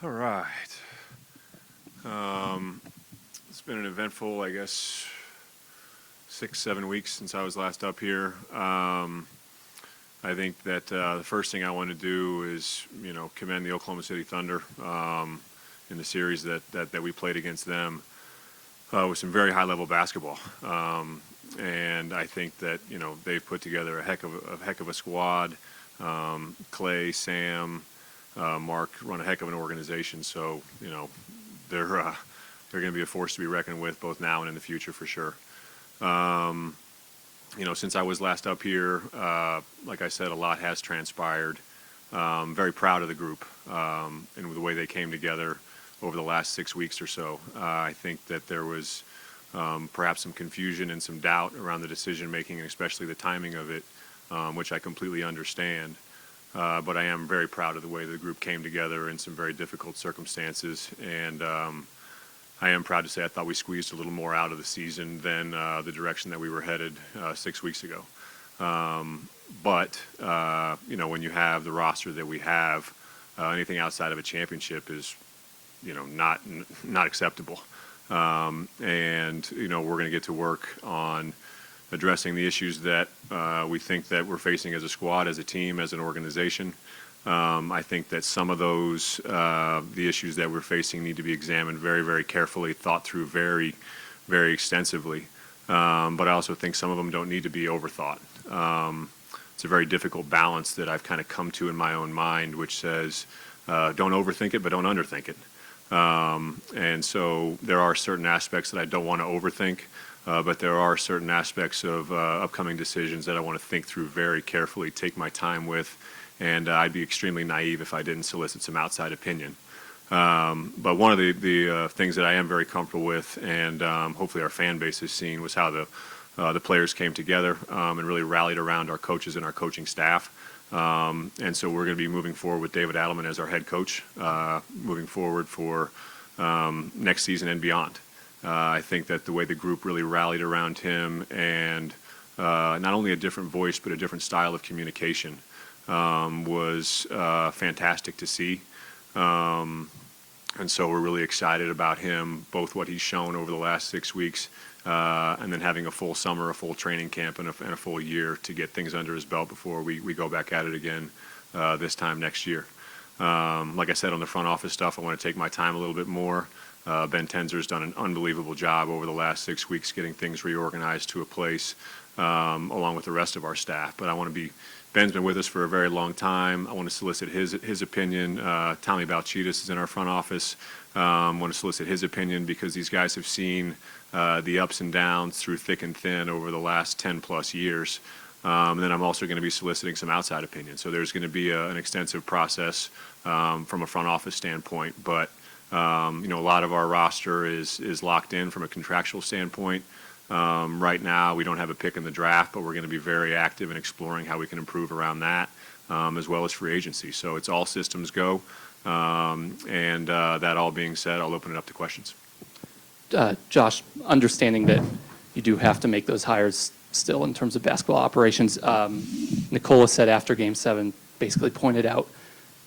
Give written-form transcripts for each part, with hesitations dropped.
All right. It's been an eventful, I guess, 6, 7 weeks since I was last up here. I think that the first thing I want to do is, commend the Oklahoma City Thunder in the series that we played against them with some very high-level basketball. And I think that they've put together a heck of a squad. Clay, Sam, Mark run a heck of an organization. So they're going to be a force to be reckoned with both now and in the future for sure. Since I was last up here, like I said, a lot has transpired. Very proud of the group and the way they came together over the last 6 weeks or so. I think that there was perhaps some confusion and some doubt around the decision making, and especially the timing of it, which I completely understand. But I am very proud of the way the group came together in some very difficult circumstances, and I am proud to say I thought we squeezed a little more out of the season than the direction that we were headed 6 weeks ago. But when you have the roster that we have, anything outside of a championship is, not acceptable. And we're going to get to work on addressing the issues that we think that we're facing as a squad, as a team, as an organization. I think that some of those, the issues that we're facing need to be examined very, very carefully, thought through very, very extensively. But I also think some of them don't need to be overthought. It's a very difficult balance that I've kind of come to in my own mind, which says, don't overthink it, but don't underthink it. And so there are certain aspects that I don't want to overthink, but there are certain aspects of upcoming decisions that I want to think through very carefully, take my time with, and I'd be extremely naive if I didn't solicit some outside opinion. But one of the things that I am very comfortable with, and hopefully our fan base has seen, was how the players came together and really rallied around our coaches and our coaching staff. And so we're going to be moving forward with David Adelman as our head coach, moving forward for next season and beyond. I think that the way the group really rallied around him, and not only a different voice but a different style of communication, was fantastic to see. And so we're really excited about him, both what he's shown over the last 6 weeks, and then having a full summer, a full training camp, and a full year to get things under his belt before we go back at it again this time next year. Like I said, on the front office stuff, I want to take my time a little bit more. Ben Tenzer's done an unbelievable job over the last 6 weeks getting things reorganized to a place, along with the rest of our staff. But Ben's been with us for a very long time. I want to solicit his opinion. Tommy Balchitis is in our front office. I want to solicit his opinion because these guys have seen the ups and downs through thick and thin over the last 10+ years. And then I'm also going to be soliciting some outside opinion. So there's going to be an extensive process from a front office standpoint. But a lot of our roster is locked in from a contractual standpoint. Right now, we don't have a pick in the draft, but we're going to be very active in exploring how we can improve around that, as well as free agency. So it's all systems go. And that all being said, I'll open it up to questions. Josh, understanding that you do have to make those hires still in terms of basketball operations, Nicola said after Game 7, basically pointed out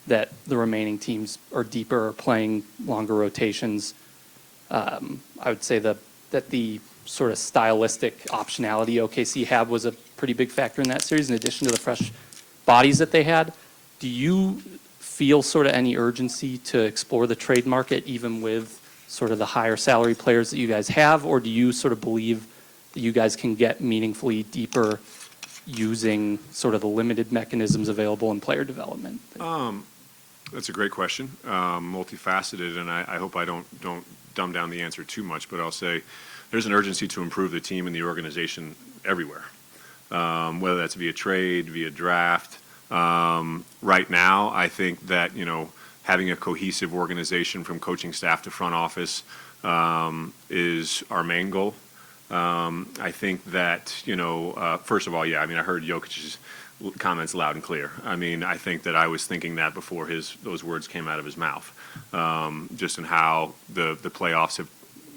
that the remaining teams are deeper, playing longer rotations. I would say that the sort of stylistic optionality OKC had was a pretty big factor in that series, in addition to the fresh bodies that they had. Do you feel sort of any urgency to explore the trade market, even with sort of the higher salary players that you guys have, or do you sort of believe that you guys can get meaningfully deeper using sort of the limited mechanisms available in player development? That's a great question, multifaceted, and I hope I don't dumb down the answer too much, but I'll say there's an urgency to improve the team and the organization everywhere, whether that's via trade, via draft. Right now, I think that having a cohesive organization from coaching staff to front office is our main goal. I think that first of all, I heard Jokic's comments loud and clear. I think that I was thinking that before those words came out of his mouth. Just in how the playoffs have,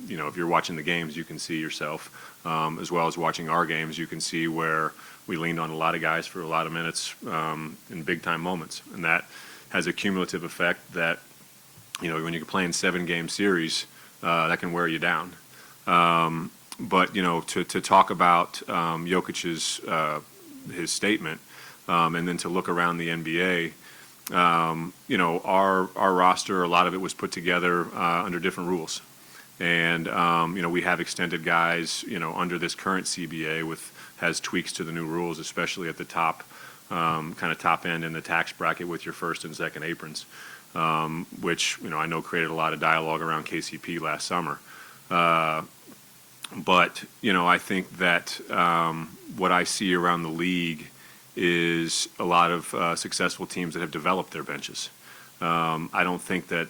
if you're watching the games, you can see yourself, as well as watching our games, you can see where we leaned on a lot of guys for a lot of minutes in big time moments, and that has a cumulative effect that when you're playing 7-game series, that can wear you down. But to talk about Jokic's his statement, and then to look around the NBA, our roster, a lot of it was put together under different rules, and we have extended guys, under this current CBA has tweaks to the new rules, especially at the top, kind of top end in the tax bracket with your first and second aprons, which I know created a lot of dialogue around KCP last summer. But I think that what I see around the league is a lot of successful teams that have developed their benches. I don't think that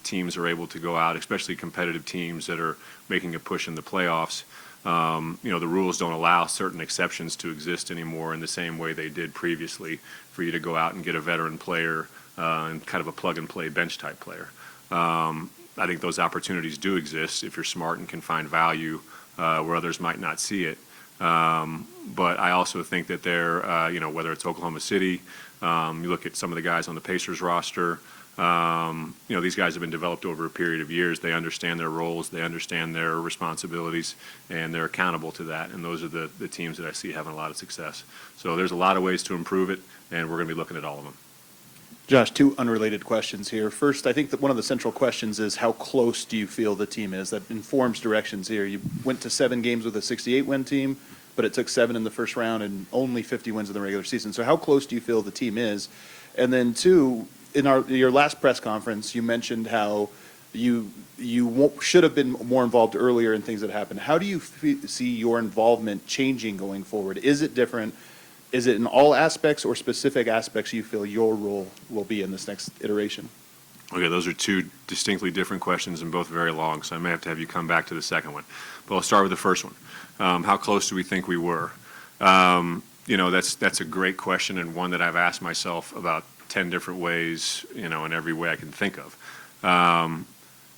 teams are able to go out, especially competitive teams that are making a push in the playoffs. The rules don't allow certain exceptions to exist anymore in the same way they did previously for you to go out and get a veteran player and kind of a plug-and-play bench-type player. I think those opportunities do exist if you're smart and can find value where others might not see it. But I also think that they're, whether it's Oklahoma City, you look at some of the guys on the Pacers roster, these guys have been developed over a period of years. They understand their roles, they understand their responsibilities, and they're accountable to that. And those are the teams that I see having a lot of success. So there's a lot of ways to improve it, and we're going to be looking at all of them. Josh, two unrelated questions here. First, I think that one of the central questions is how close do you feel the team is? That informs directions here. You went to 7 games with a 68-win team, but it took 7 in the first round and only 50 wins in the regular season. So how close do you feel the team is? And then two, in your last press conference, you mentioned how you should have been more involved earlier in things that happened. How do you see your involvement changing going forward? Is it different? Is it in all aspects or specific aspects you feel your role will be in this next iteration? Okay, those are two distinctly different questions and both very long, so I may have to have you come back to the second one. But I'll start with the first one. How close do we think we were? That's a great question, and one that I've asked myself about 10 different ways, in every way I can think of.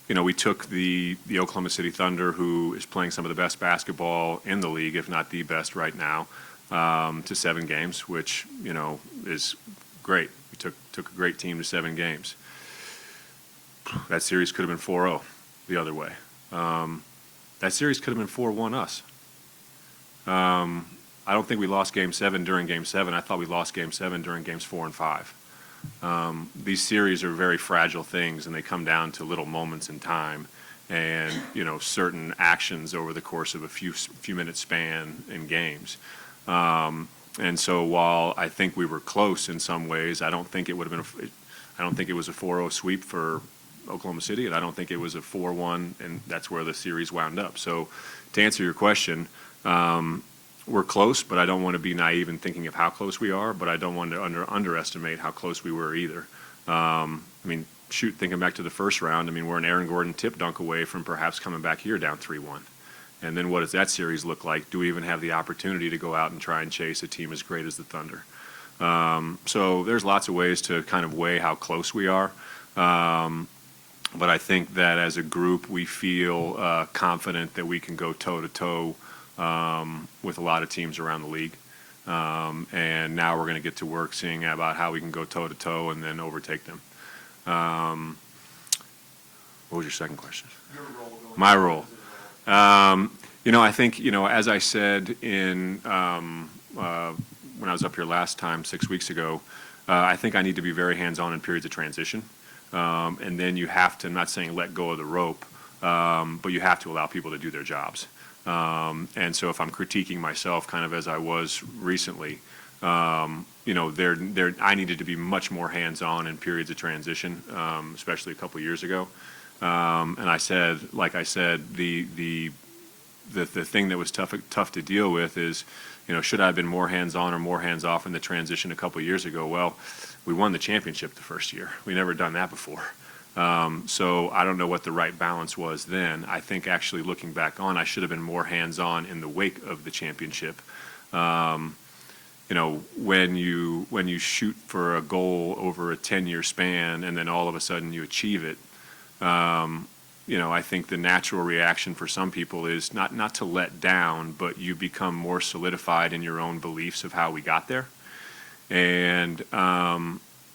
We took the Oklahoma City Thunder, who is playing some of the best basketball in the league, if not the best right now, to 7 games, which, is great. We took a great team to 7 games. That series could have been 4-0 the other way. That series could have been 4-1 us. I don't think we lost Game 7 during Game 7. I thought we lost Game 7 during Games 4 and 5. These series are very fragile things, and they come down to little moments in time and, certain actions over the course of a few minute span in games. And so while I think we were close in some ways, I don't think it would have been I don't think it was a 4-0 sweep for Oklahoma City, and I don't think it was a 4-1, and that's where the series wound up. So to answer your question, we're close, but I don't want to be naive in thinking of how close we are, but I don't want to underestimate how close we were either. Thinking back to the first round, we're an Aaron Gordon tip dunk away from perhaps coming back here down 3-1. And then what does that series look like? Do we even have the opportunity to go out and try and chase a team as great as the Thunder? So there's lots of ways to kind of weigh how close we are. But I think that as a group, we feel confident that we can go toe-to-toe with a lot of teams around the league. And now we're going to get to work seeing about how we can go toe-to-toe and then overtake them. What was your second question? Your role. My role. I think, as I said when I was up here last time 6 weeks ago, I think I need to be very hands-on in periods of transition. And then you have to, I'm not saying let go of the rope, but you have to allow people to do their jobs. And so if I'm critiquing myself kind of as I was recently, I needed to be much more hands-on in periods of transition, especially a couple years ago. And I said, the thing that was tough to deal with is, should I have been more hands-on or more hands-off in the transition a couple years ago? Well, we won the championship the first year. We never done that before. So I don't know what the right balance was then. I think actually looking back on, I should have been more hands-on in the wake of the championship. When you shoot for a goal over a 10-year span and then all of a sudden you achieve it, I think the natural reaction for some people is not to let down, but you become more solidified in your own beliefs of how we got there. And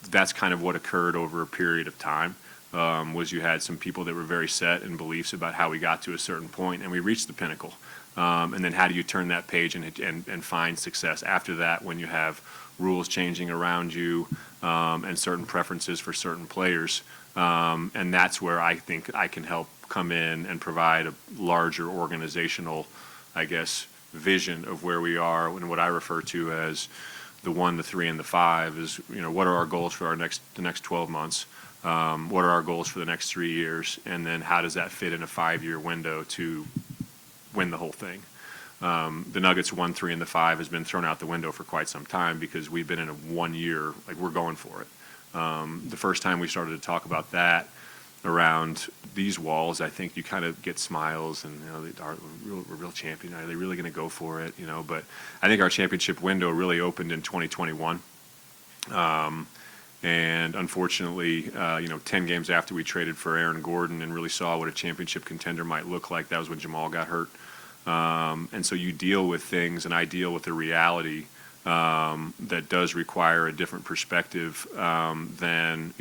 that's kind of what occurred over a period of time. was you had some people that were very set in beliefs about how we got to a certain point, and we reached the pinnacle. And then how do you turn that page and find success after that when you have rules changing around you and certain preferences for certain players? And that's where I think I can help come in and provide a larger organizational, I guess, vision of where we are and what I refer to as the 1, the 3, and the 5 is, what are our goals for the next 12 months? What are our goals for the next 3 years? And then how does that fit in a 5-year window to win the whole thing? The Nuggets 1, 3, and the 5 has been thrown out the window for quite some time because we've been in a 1 year, like we're going for it. The first time we started to talk about that around these walls, I think you kind of get smiles and, we're real champion. Are they really going to go for it? But I think our championship window really opened in 2021. And unfortunately, 10 games after we traded for Aaron Gordon and really saw what a championship contender might look like, that was when Jamal got hurt. And so you deal with things, and I deal with the reality that does require a different perspective than,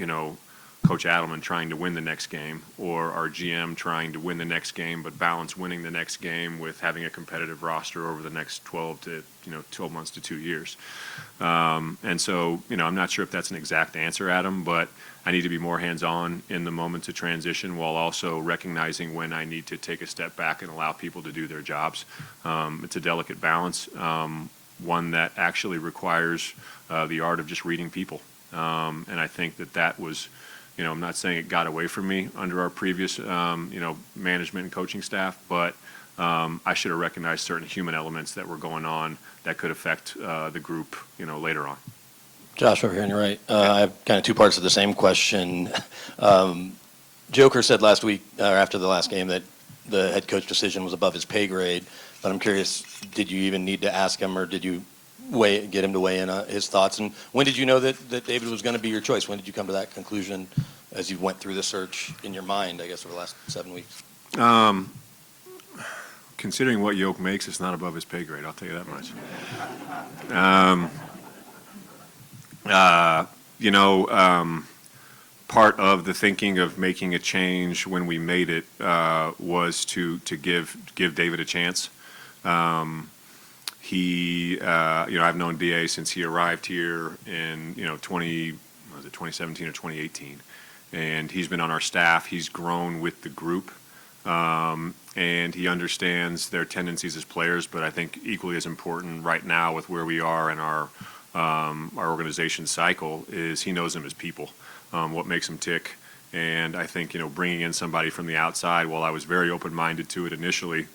Coach Adelman trying to win the next game, or our GM trying to win the next game, but balance winning the next game with having a competitive roster over the next 12 months to 2 years. And so, I'm not sure if that's an exact answer, Adam, but I need to be more hands-on in the moments of transition while also recognizing when I need to take a step back and allow people to do their jobs. It's a delicate balance, one that actually requires the art of just reading people. And I think that was, I'm not saying it got away from me under our previous, management and coaching staff, but I should have recognized certain human elements that were going on that could affect the group, later on. Josh, over here on your right. I have kind of two parts of the same question. Joker said last week, or after the last game, that the head coach decision was above his pay grade. But I'm curious, did you even need to ask him, or did you get him to weigh in on his thoughts? And when did you know that David was going to be your choice? When did you come to that conclusion as you went through the search in your mind, I guess, over the last 7 weeks? Considering what Yoke makes, it's not above his pay grade, I'll tell you that much. Part of the thinking of making a change when we made it was to give David a chance. I've known DA since he arrived here in 2017 or 2018, and he's been on our staff. He's grown with the group, and he understands their tendencies as players. But I think equally as important right now with where we are in our organization cycle is he knows them as people, what makes them tick. And I think, bringing in somebody from the outside, while I was very open-minded to it initially,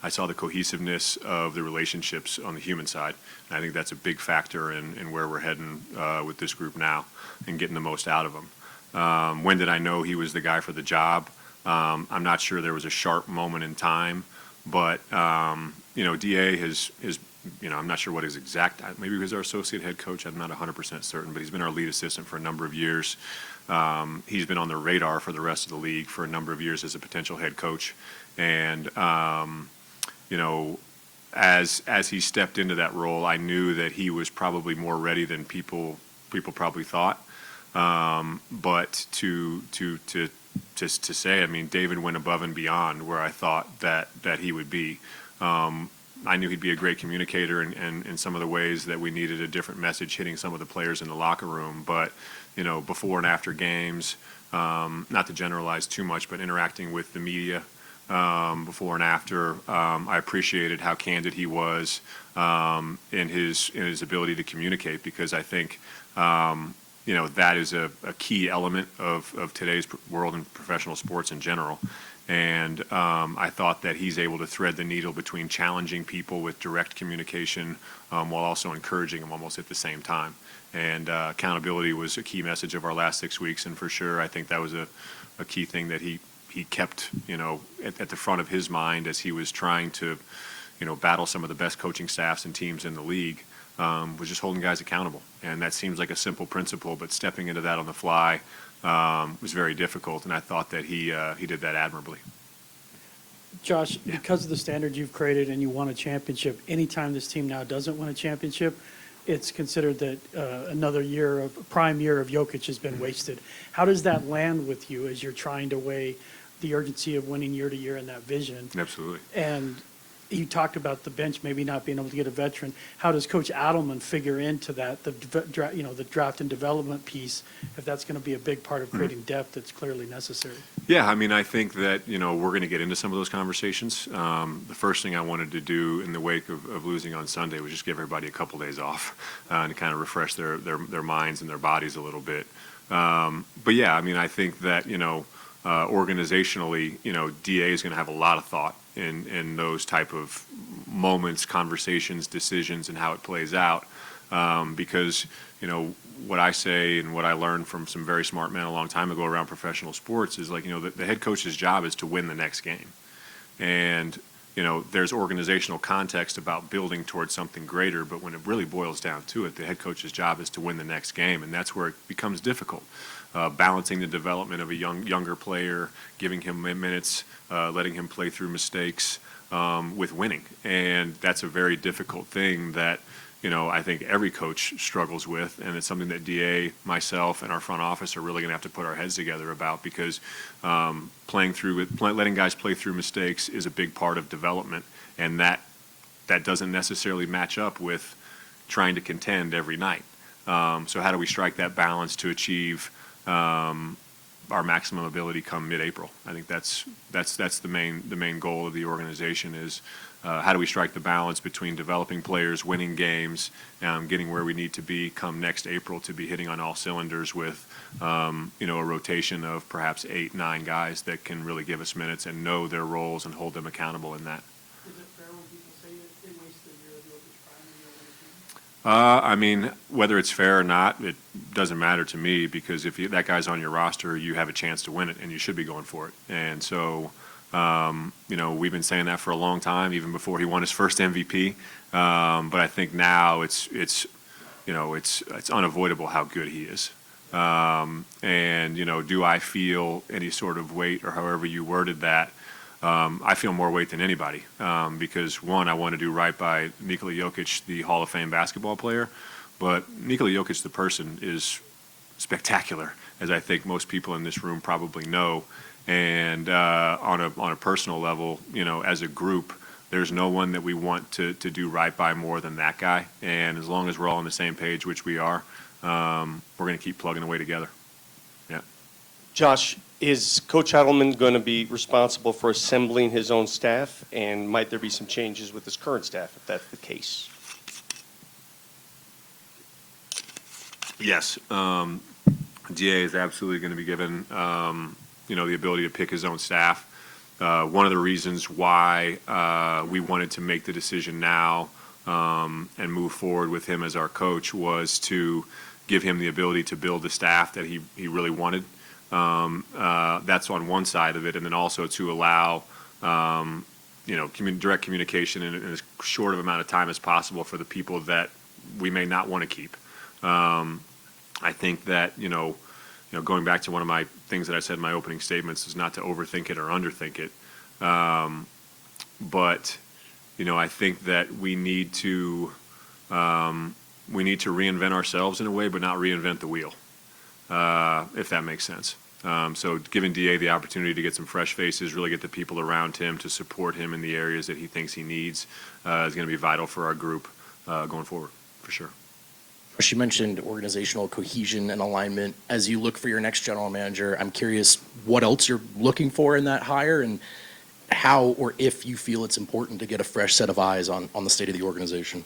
I saw the cohesiveness of the relationships on the human side. And I think that's a big factor in where we're heading with this group now and getting the most out of them. When did I know he was the guy for the job? I'm not sure there was a sharp moment in time, but, DA has I'm not sure what his exact, maybe he was our associate head coach, I'm not 100% certain, but he's been our lead assistant for a number of years. He's been on the radar for the rest of the league for a number of years as a potential head coach. And, as he stepped into that role, I knew that he was probably more ready than people probably thought. But to say, David went above and beyond where I thought that he would be. I knew he'd be a great communicator and in some of the ways that we needed a different message hitting some of the players in the locker room. But, before and after games, not to generalize too much, but interacting with the media before and after, I appreciated how candid he was in his ability to communicate, because I think, that is a key element of today's world and professional sports in general. And I thought that he's able to thread the needle between challenging people with direct communication while also encouraging them almost at the same time. And accountability was a key message of our last 6 weeks. And for sure, I think that was a key thing that he kept, at the front of his mind as he was trying to, battle some of the best coaching staffs and teams in the league, was just holding guys accountable. And that seems like a simple principle, but stepping into that on the fly was very difficult, and I thought that he did that admirably. Josh, because of the standards you've created and you won a championship, anytime this team now doesn't win a championship, it's considered that another prime year of Jokic has been wasted. How does that land with you as you're trying to weigh the urgency of winning year to year in that vision? Absolutely. And you talked about the bench maybe not being able to get a veteran. How does Coach Adelman figure into that, the draft and development piece, if that's going to be a big part of creating depth that's clearly necessary? Yeah, I mean, I think that, we're going to get into some of those conversations. The first thing I wanted to do in the wake of losing on Sunday was just give everybody a couple days off and kind of refresh their minds and their bodies a little bit. But yeah, I mean, I think that, organizationally, DA is going to have a lot of thought in those type of moments, conversations, decisions, and how it plays out. Because, what I say and what I learned from some very smart men a long time ago around professional sports is like, the head coach's job is to win the next game. And, there's organizational context about building towards something greater, but when it really boils down to it, the head coach's job is to win the next game, and that's where it becomes difficult. Balancing the development of a younger player, giving him minutes, letting him play through mistakes with winning. And that's a very difficult thing that, I think every coach struggles with, and it's something that DA, myself, and our front office are really going to have to put our heads together about, because letting guys play through mistakes is a big part of development, and that doesn't necessarily match up with trying to contend every night. So how do we strike that balance to achieve our maximum ability come mid-April? I think that's the main goal of the organization is how do we strike the balance between developing players, winning games, getting where we need to be come next April to be hitting on all cylinders with a rotation of perhaps 8-9 guys that can really give us minutes and know their roles and hold them accountable in that. Is it fair when people say they wasted a year of Jokic's prime? I mean, whether it's fair or not, it doesn't matter to me, because if that guy's on your roster, you have a chance to win it, and you should be going for it. And so, we've been saying that for a long time, even before he won his first MVP. But I think now it's unavoidable how good he is. And do I feel any sort of weight, or however you worded that? I feel more weight than anybody, because one, I want to do right by Nikola Jokic, the Hall of Fame basketball player, but Nikola Jokic, the person, is spectacular, as I think most people in this room probably know. And on a personal level, as a group, there's no one that we want to do right by more than that guy. And as long as we're all on the same page, which we are, we're going to keep plugging away together. Yeah. Josh, is Coach Adelman going to be responsible for assembling his own staff, and might there be some changes with his current staff if that's the case? Yes. DA is absolutely going to be given, the ability to pick his own staff. One of the reasons why we wanted to make the decision now and move forward with him as our coach was to give him the ability to build the staff that he really wanted. That's on one side of it, and then also to allow direct communication in as short of amount of time as possible for the people that we may not want to keep. I think that going back to one of my things that I said in my opening statements is not to overthink it or underthink it, but I think that we need to reinvent ourselves in a way, but not reinvent the wheel, if that makes sense. So giving DA the opportunity to get some fresh faces, really get the people around him to support him in the areas that he thinks he needs, is going to be vital for our group going forward, for sure. You mentioned organizational cohesion and alignment. As you look for your next general manager, I'm curious what else you're looking for in that hire, and how or if you feel it's important to get a fresh set of eyes on the state of the organization.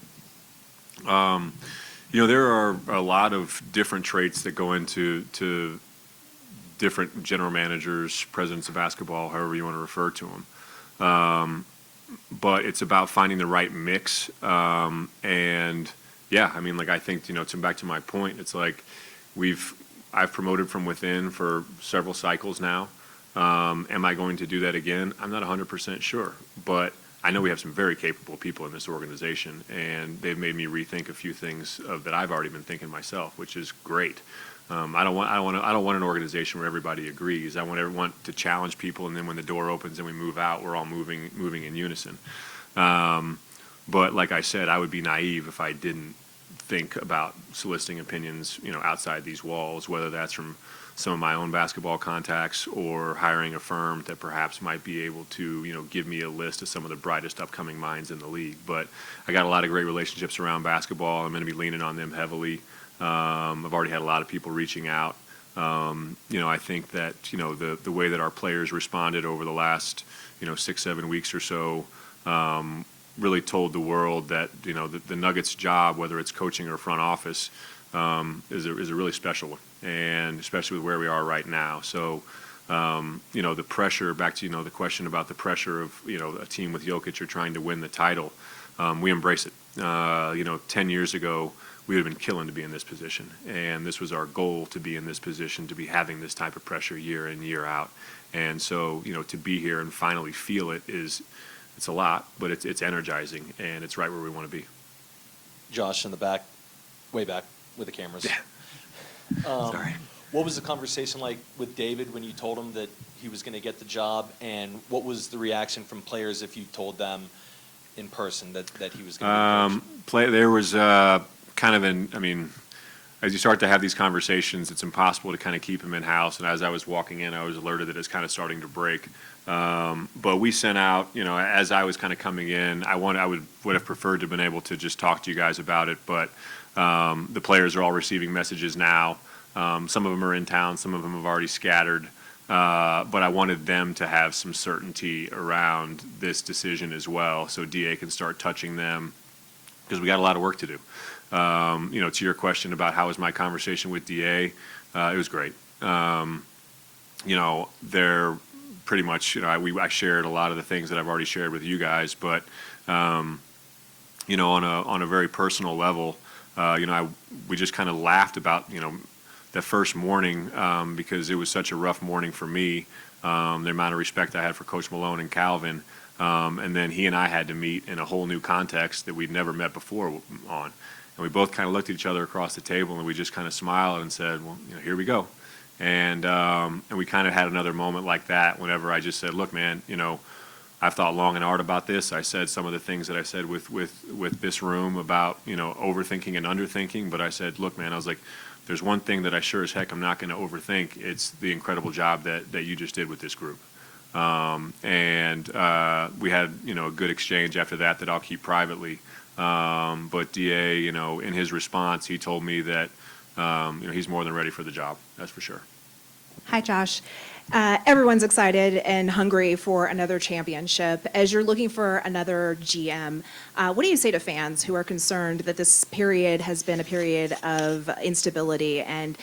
There are a lot of different traits that go into different general managers, presidents of basketball, however you want to refer to them. But it's about finding the right mix. And yeah, I mean, I think, to back to my point, it's like I've promoted from within for several cycles now. Am I going to do that again? I'm not 100% sure, but I know we have some very capable people in this organization, and they've made me rethink a few things that I've already been thinking myself, which is great. I don't want an organization where everybody agrees. I want everyone to challenge people, and then when the door opens and we move out, we're all moving in unison. But like I said, I would be naive if I didn't think about soliciting opinions, outside these walls, whether that's from some of my own basketball contacts or hiring a firm that perhaps might be able to, give me a list of some of the brightest upcoming minds in the league. But I got a lot of great relationships around basketball. I'm going to be leaning on them heavily. I've already had a lot of people reaching out. I think that, the way that our players responded over the last, 6-7 weeks or so, really told the world that, the Nuggets job, whether it's coaching or front office, is a really special one, and especially with where we are right now. So, the pressure, back to, the question about the pressure of, a team with Jokic or trying to win the title, we embrace it. 10 years ago, we would have been killing to be in this position. And this was our goal, to be in this position, to be having this type of pressure year in, year out. And so, to be here and finally feel it it's a lot, but it's energizing, and it's right where we want to be. Josh, in the back, way back with the cameras. Yeah. Sorry. What was the conversation like with David when you told him that he was going to get the job, and what was the reaction from players if you told them in person that he was going to be the coach? There was as you start to have these conversations, it's impossible to kind of keep them in-house. And as I was walking in, I was alerted that it's kind of starting to break. But we sent out, as I was kind of coming in, I would have preferred to have been able to just talk to you guys about it. But the players are all receiving messages now. Some of them are in town, some of them have already scattered. But I wanted them to have some certainty around this decision as well, so DA can start touching them, because we got a lot of work to do. To your question about how was my conversation with DA, it was great. They're pretty much, I shared a lot of the things that I've already shared with you guys, but on a very personal level, we just kind of laughed about that first morning, because it was such a rough morning for me, the amount of respect I had for Coach Malone and Calvin, and then he and I had to meet in a whole new context that we'd never met before on. And we both kind of looked at each other across the table, and we just kind of smiled and said, well, here we go. And we kind of had another moment like that whenever I just said, look, man, I've thought long and hard about this. I said some of the things that I said with this room about, overthinking and underthinking. But I said, look, man, I was like, there's one thing that I sure as heck I'm not going to overthink. It's the incredible job that you just did with this group. And we had, a good exchange after that I'll keep privately. But DA, in his response, he told me that, he's more than ready for the job. That's for sure. Hi, Josh. Everyone's excited and hungry for another championship. As you're looking for another GM, what do you say to fans who are concerned that this period has been a period of instability? And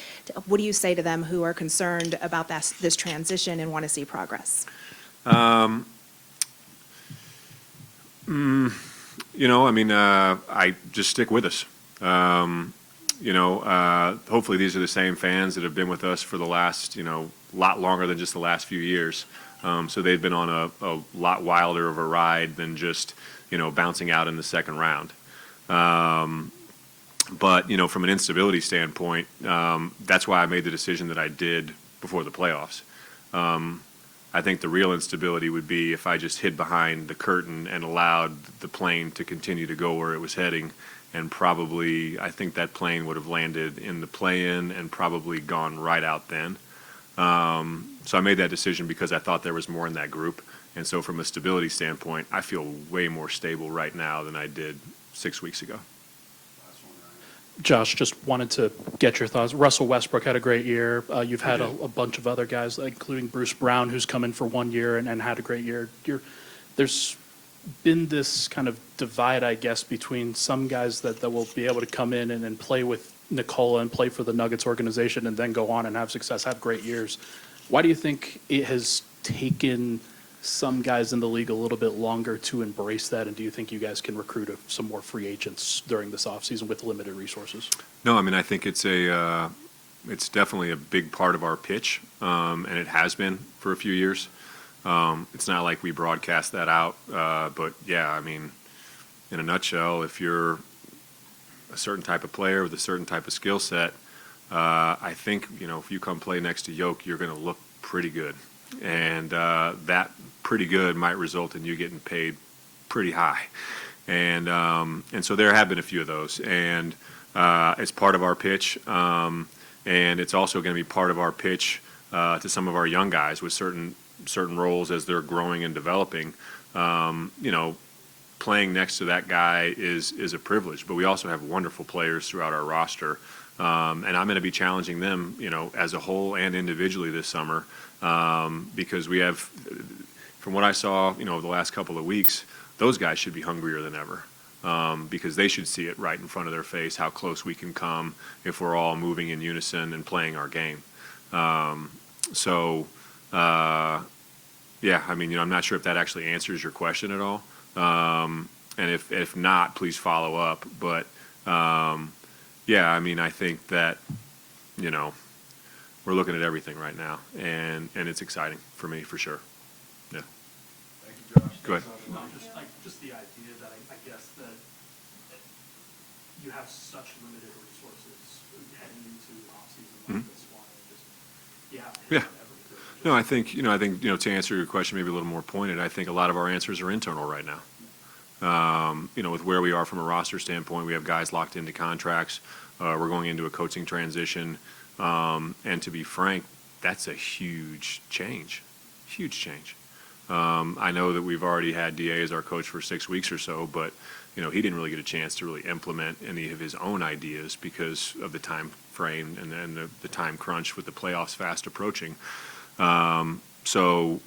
what do you say to them who are concerned about this transition and want to see progress? I just stick with us. Hopefully these are the same fans that have been with us for the last, lot longer than just the last few years. So they've been on a lot wilder of a ride than just, bouncing out in the second round. But, from an instability standpoint, that's why I made the decision that I did before the playoffs. I think the real instability would be if I just hid behind the curtain and allowed the plane to continue to go where it was heading. And probably, I think that plane would have landed in the play-in and probably gone right out then. So I made that decision because I thought there was more in that group. And so from a stability standpoint, I feel way more stable right now than I did 6 weeks ago. Josh, just wanted to get your thoughts. Russell Westbrook had a great year. You've had a bunch of other guys, including Bruce Brown, who's come in for 1 year and had a great year. There's been this kind of divide, I guess, between some guys that will be able to come in and play with Nikola and play for the Nuggets organization and then go on and have success, have great years. Why do you think it has taken some guys in the league a little bit longer to embrace that? And do you think you guys can recruit some more free agents during this offseason with limited resources? No, I think it's definitely a big part of our pitch, and it has been for a few years. It's not like we broadcast that out, but yeah, in a nutshell, if you're a certain type of player with a certain type of skill set, I think, if you come play next to Yoke, you're going to look pretty good. And that pretty good might result in you getting paid pretty high. And so there have been a few of those. And It's part of our pitch, and it's also going to be part of our pitch to some of our young guys with certain roles as they're growing and developing. Playing next to that guy is a privilege, but we also have wonderful players throughout our roster. And I'm going to be challenging them, as a whole and individually this summer, because we have, from what I saw, over the last couple of weeks, those guys should be hungrier than ever, because they should see it right in front of their face, how close we can come if we're all moving in unison and playing our game. Yeah, I mean, I'm not sure if that actually answers your question at all. And if not, please follow up. But yeah, I mean, I think that, we're looking at everything right now, and it's exciting for me, for sure. Yeah. Thank you, Josh. Go ahead. No, just the idea that I guess that you have such limited resources heading into off-season like this one, and just, Yeah. everything. No, I think, to answer your question maybe a little more pointed, I think a lot of our answers are internal right now. With where we are from a roster standpoint, we have guys locked into contracts. We're going into a coaching transition. And to be frank, that's a huge change. Huge change. I know that we've already had DA as our coach for 6 weeks or so, but, he didn't really get a chance to really implement any of his own ideas because of the time frame and then the time crunch with the playoffs fast approaching. So,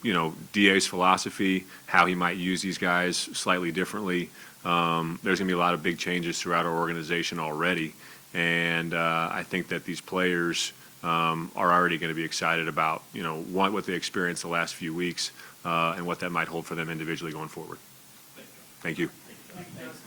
DA's philosophy, how he might use these guys slightly differently. There's going to be a lot of big changes throughout our organization already. And I think that these players are already going to be excited about, what they experienced the last few weeks and what that might hold for them individually going forward. Thank you. Thank you, guys.